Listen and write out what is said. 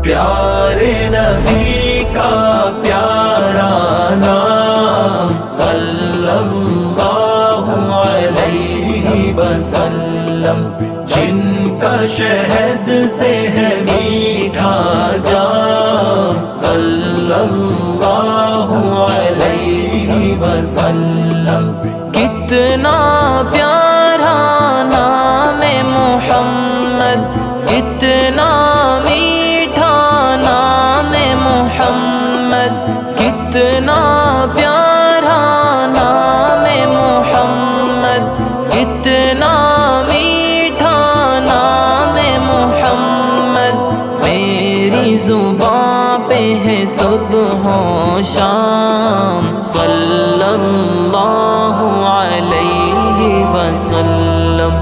پیارے نبی کا پیارا نام صلی اللہ علیہ وسلم، جن کا شہد سے ہے میٹھا جام صلی اللہ علیہ وسلم۔ کتنا پیارا نام محمد، کتنا میٹھا نام محمد، کتنا پیارا نام محمد، کتنا میٹھا نام محمد۔ میری زبان پہ ہے صبح و شام صلی اللہ علیہ وسلم۔